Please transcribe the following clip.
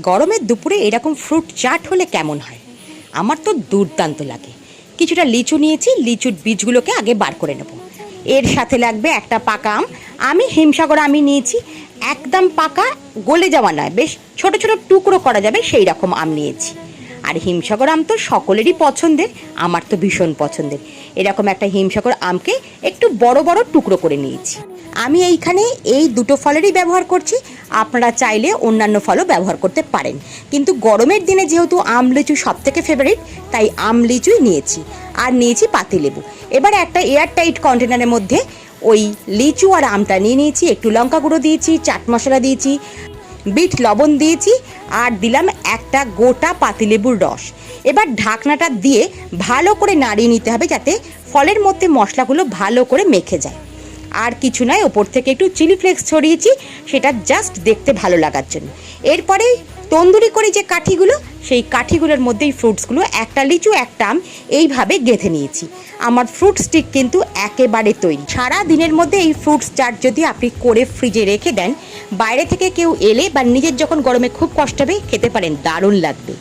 গরমের দুপুরে এরকম ফ্রুট চাট হলে কেমন হয়? আমার তো দুর্দান্ত লাগে। কিছুটা লিচু নিয়েছি, লিচুর বীজগুলোকে আগে বার করে নেব। এর সাথে লাগবে একটা পাকা আম। আমি হিমসাগর আমি নিয়েছি, একদম পাকা গলে যাওয়া নয়, বেশ ছোট ছোট টুকরো করা যাবে সেই রকম আম নিয়েছি। আর হিমসাগর আম তো সকলেরই পছন্দের, আমার তো ভীষণ পছন্দের। এরকম একটা হিমসাগর আমকে একটু বড় বড় টুকরো করে নিয়েছি। আমি এইখানে এই দুটো ফলেরই ব্যবহার করছি, আপনারা চাইলে অন্যান্য ফলও ব্যবহার করতে পারেন, কিন্তু গরমের দিনে যেহেতু আম লিচু সব থেকে ফেভারিট, তাই আম লিচুই নিয়েছি। আর নিয়েছি পাতিলেবু। এবার একটা এয়ারটাইট কন্টেনারের মধ্যে ওই লিচু আর আমটা নিয়ে নিয়েছি, একটু লঙ্কা গুঁড়ো দিয়েছি, চাট মশলা দিয়েছি, বিট লবণ দিয়েছি, আর দিলাম একটা গোটা পাতিলেবুর রস। এবার ঢাকনাটা দিয়ে ভালো করে নাড়িয়ে নিতে হবে, যাতে ফলের মধ্যে মশলাগুলো ভালো করে মেখে যায়। আর কিছু নয়, ওপর থেকে একটু চিলি ফ্লেক্স ছড়িয়েছি, সেটা জাস্ট দেখতে ভালো লাগার জন্য। এরপরে তন্দুরি করে যে কাঠিগুলো, সেই কাঠিগুলোর মধ্যে এই ফ্রুটসগুলো, একটা লিচু একটা আম, এইভাবে গেঁথে নিয়েছি। আমার ফ্রুট স্টিক কিন্তু একেবারে তৈরি। সারা দিনের মধ্যে এই ফ্রুটস চাট যদি আপনি করে ফ্রিজে রেখে দেন, বাইরে থেকে কেউ এলে বা নিজের যখন গরমে খুব কষ্ট হবে, খেতে পারেন, দারুণ লাগবে।